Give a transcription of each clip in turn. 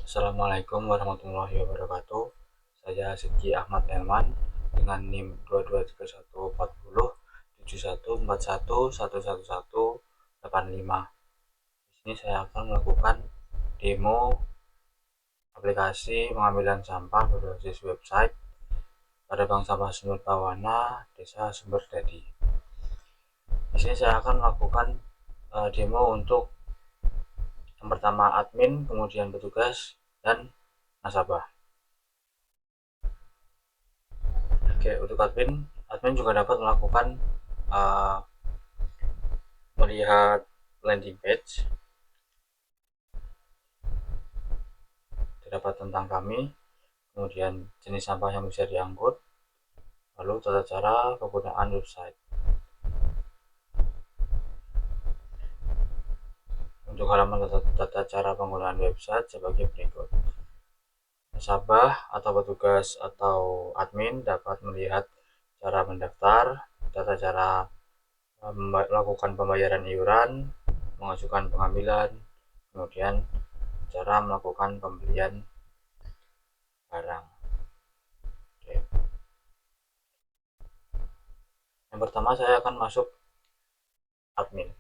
Assalamualaikum warahmatullahi wabarakatuh. Saya Sidki Ahmad Elman dengan NIM 22314071411185. Di sini saya akan melakukan demo aplikasi pengambilan sampah berbasis website pada Bank Sampah Sumber Bawana, Desa Sumberdadi. Di sini saya akan melakukan demo untuk yang pertama admin, kemudian petugas, dan nasabah. Oke, untuk admin juga dapat melakukan melihat landing page, terdapat tentang kami, kemudian jenis sampah yang bisa diangkut, lalu tata cara penggunaan website. Untuk halaman tata cara penggunaan website sebagai berikut. Nasabah atau petugas atau admin dapat melihat cara mendaftar, tata cara melakukan pembayaran iuran, mengajukan pengambilan, kemudian cara melakukan pembelian barang. Oke. Yang pertama saya akan masuk admin.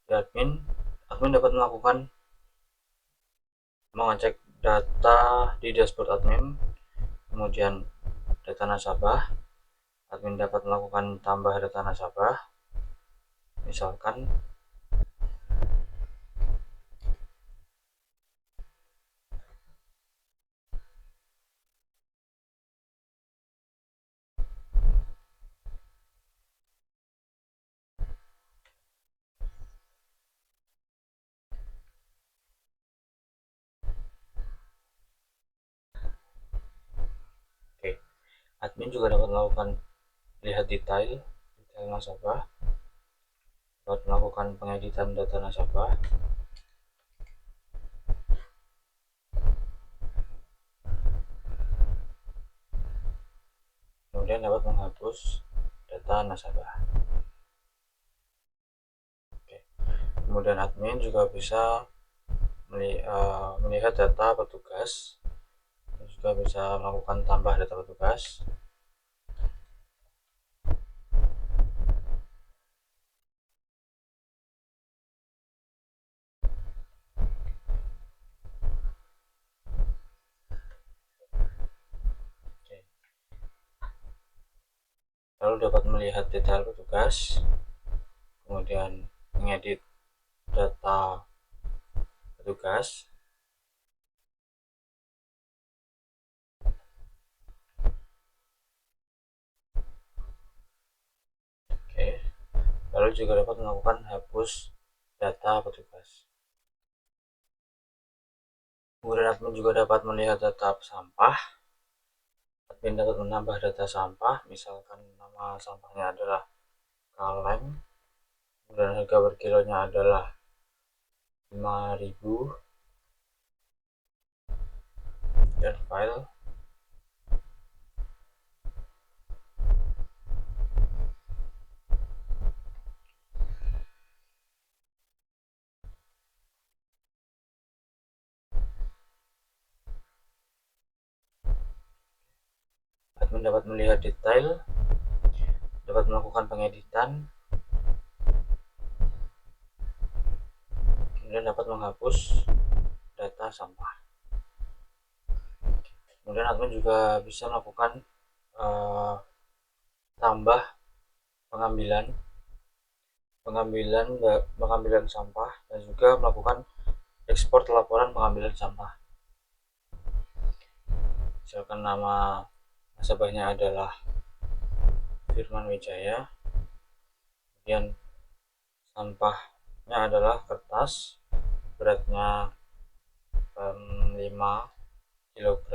Di admin dapat mengecek data di dashboard admin, kemudian data nasabah. Admin dapat melakukan tambah data nasabah, misalkan oke. Admin juga dapat melakukan lihat detail nasabah, dapat melakukan pengeditan data nasabah, kemudian dapat menghapus data nasabah. Oke. Kemudian admin juga bisa melihat data petugas, dan juga bisa melakukan tambah data petugas. Oke. Lalu dapat melihat detail petugas, kemudian mengedit data petugas, oke. Lalu juga dapat melakukan hapus data petugas. Kemudian admin juga dapat melihat data sampah. Admin dapat menambah data sampah, misalkan nama sampahnya adalah kaleng, kemudian harga per kilonya adalah 5.000, dan file. Admin dapat melihat detail, dapat melakukan pengeditan, kemudian dapat menghapus data sampah. Kemudian admin juga bisa melakukan tambah pengambilan sampah, dan juga melakukan ekspor laporan pengambilan sampah. Misalkan nama nasabahnya adalah Firman Wijaya, kemudian sampahnya adalah kertas, beratnya 5 kg,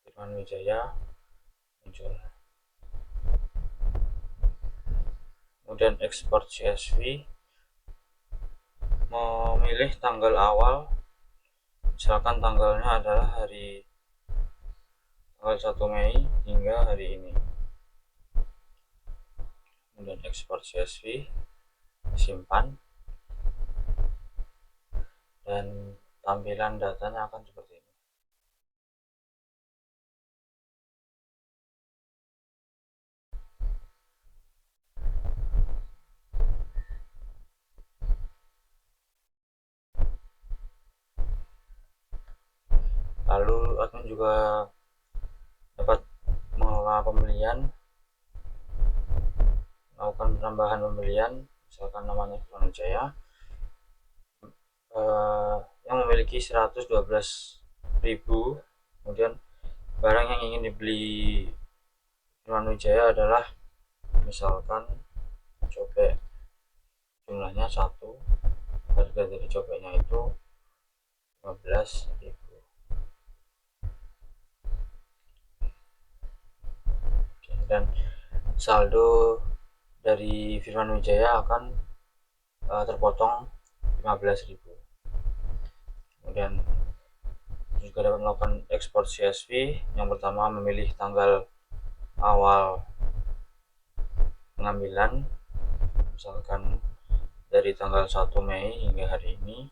Firman Wijaya muncul. Kemudian ekspor CSV, memilih tanggal awal, misalkan tanggalnya adalah tanggal 1 Mei hingga hari ini. Kemudian ekspor CSV, simpan, dan tampilan datanya akan seperti ini. Lalu admin juga dapat mengelola pembelian, melakukan penambahan pembelian, misalkan namanya Firman Wijaya, yang memiliki 112.000. Kemudian barang yang ingin dibeli Firman Wijaya adalah misalkan cobek, jumlahnya 1, harga dari cobeknya itu 15.000. Dan saldo dari Firman Wijaya akan terpotong 15.000. Kemudian juga dapat melakukan ekspor CSV. Yang pertama memilih tanggal awal pengambilan, misalkan dari tanggal 1 Mei hingga hari ini.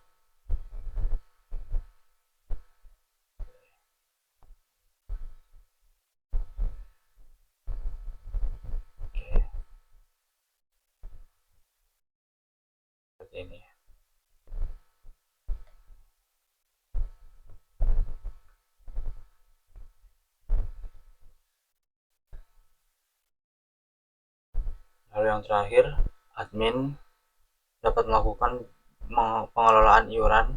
Oke, seperti ini. Lalu yang terakhir, admin dapat melakukan pengelolaan iuran,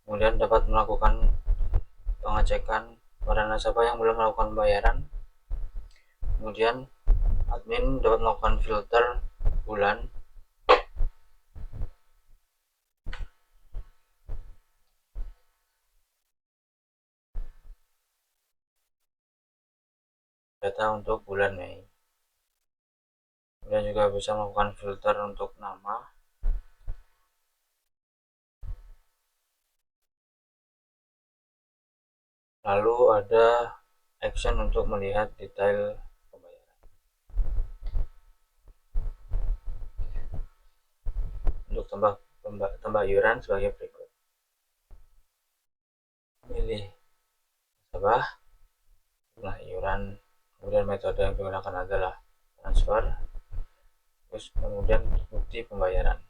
kemudian dapat melakukan pengecekan pada nasabah yang belum melakukan pembayaran. Kemudian admin dapat melakukan filter bulan, data untuk bulan Mei. Kemudian juga bisa melakukan filter untuk nama. Lalu ada action untuk melihat detail pembayaran. Untuk tambah iuran sebagai berikut. Pilih nasabah, jumlah iuran, kemudian metode yang digunakan adalah transfer, terus kemudian bukti pembayaran.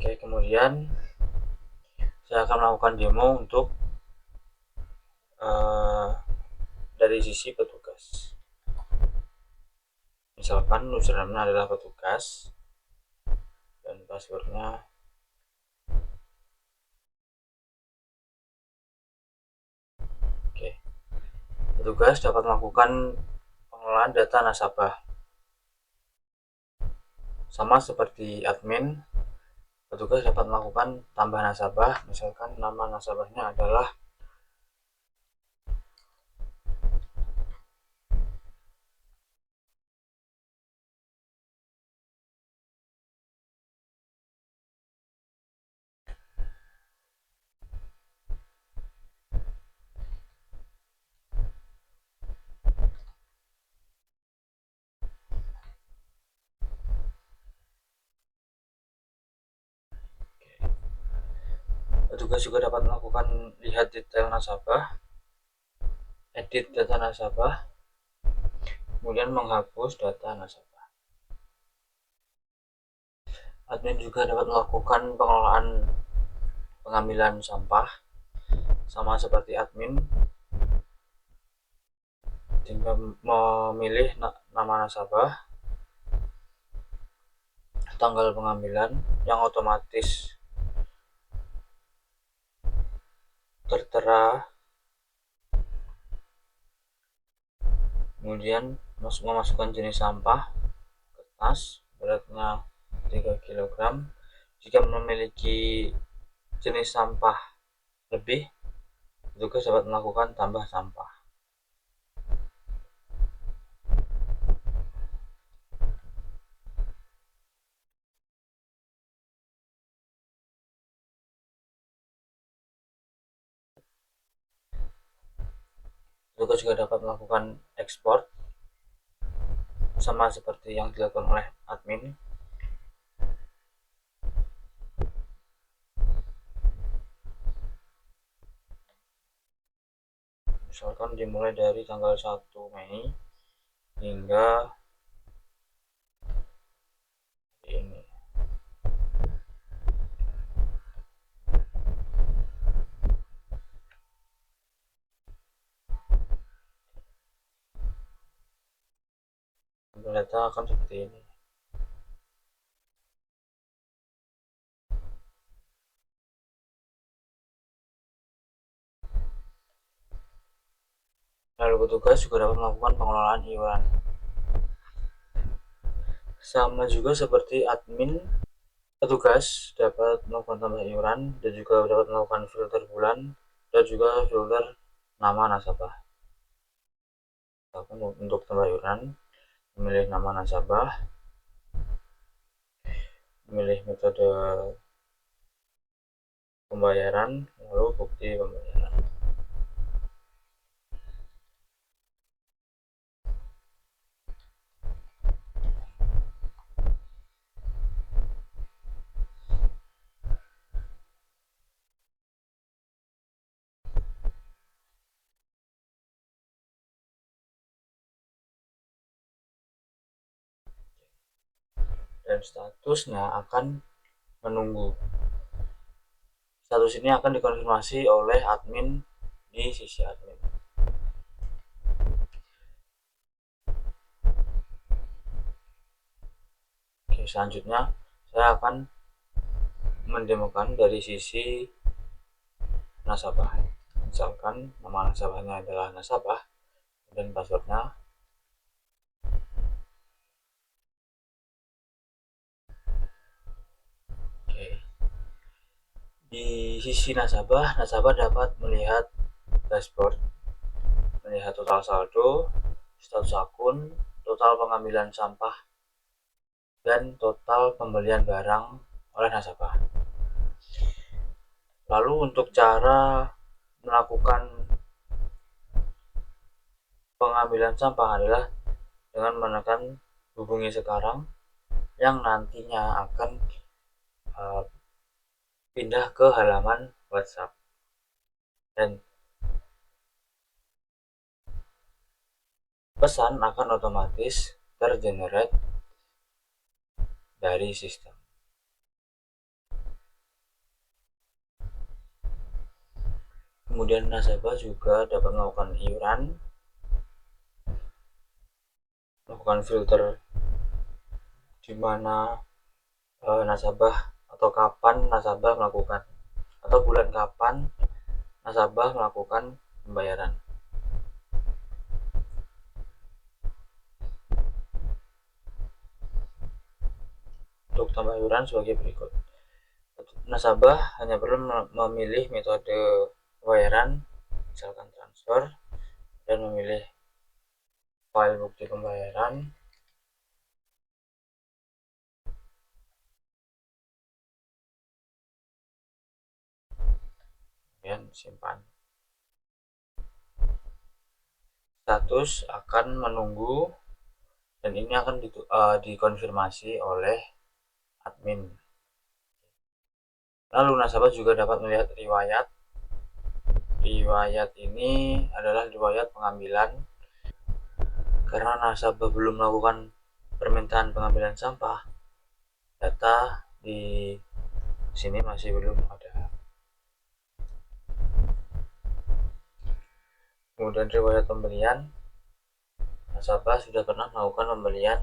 Oke, kemudian saya akan melakukan demo untuk dari sisi petugas. Misalkan username-nya adalah petugas dan passwordnya oke. Petugas dapat melakukan pengelolaan data nasabah. Sama seperti admin, petugas dapat melakukan tambah nasabah, misalkan nama nasabahnya adalah petugas juga dapat melakukan lihat detail nasabah, edit data nasabah, kemudian menghapus data nasabah. Admin juga dapat melakukan pengelolaan pengambilan sampah, sama seperti admin, tinggal memilih nama nasabah, tanggal pengambilan yang otomatis tertera Kemudian memasukkan jenis sampah kertas beratnya 3 kg. Jika memiliki jenis sampah lebih, petugas dapat melakukan tambah sampah. Petugas juga dapat melakukan ekspor sama seperti yang dilakukan oleh admin. Misalkan dimulai dari tanggal 1 Mei hingga ini. Data akan seperti ini. Lalu petugas juga dapat melakukan pengelolaan iuran. Sama juga seperti admin, petugas dapat melakukan tambah iuran dan juga dapat melakukan filter bulan dan juga filter nama nasabah. Untuk tambah iuran, memilih nama nasabah, memilih metode pembayaran, lalu bukti pembayaran. Dan statusnya akan menunggu. Status ini akan dikonfirmasi oleh admin di sisi admin. Oke, selanjutnya saya akan mendemokan dari sisi nasabah. Misalkan nama nasabahnya adalah nasabah dan passwordnya. Oke. Di sisi nasabah, nasabah dapat melihat dashboard, melihat total saldo, status akun, total pengambilan sampah, dan total pembelian barang oleh nasabah. Lalu untuk cara melakukan pengambilan sampah adalah dengan menekan hubungi sekarang yang nantinya akan pindah ke halaman WhatsApp, dan pesan akan otomatis tergenerate dari sistem. Kemudian nasabah juga dapat melakukan iuran, melakukan filter di mana nasabah atau kapan nasabah melakukan, atau bulan kapan nasabah melakukan pembayaran. Untuk tambah iuran sebagai berikut. Nasabah hanya perlu memilih metode pembayaran, misalkan transfer, dan memilih file bukti pembayaran, dan simpan. Status akan menunggu, dan ini akan dikonfirmasi oleh admin. Lalu nasabah juga dapat melihat riwayat. Riwayat ini adalah riwayat pengambilan. Karena nasabah belum melakukan permintaan pengambilan sampah, data di sini masih belum ada. Kemudian riwayat pembelian, nasabah sudah pernah melakukan pembelian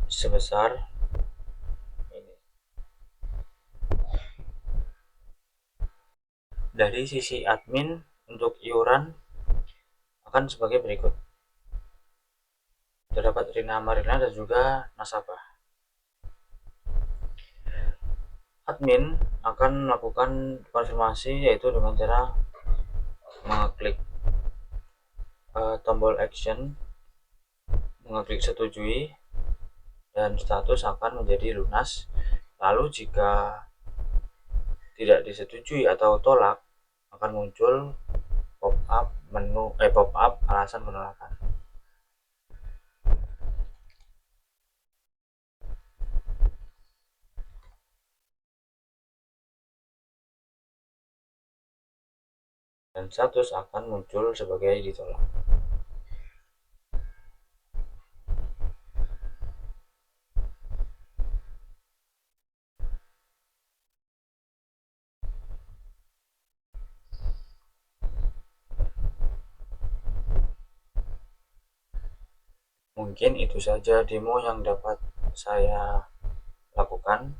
sebesar ini. Dari sisi admin, untuk iuran akan sebagai berikut. terdapat Rina Marina dan juga nasabah. Admin akan melakukan konfirmasi yaitu dengan cara mengklik tombol action, mengklik setujui, dan status akan menjadi lunas. Lalu jika tidak disetujui atau tolak, akan muncul pop up alasan penolakan. Dan status akan muncul sebagai ditolak. Mungkin itu saja demo yang dapat saya lakukan.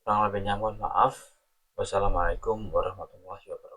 Kurang lebihnya mohon maaf. Wassalamualaikum warahmatullahi wabarakatuh.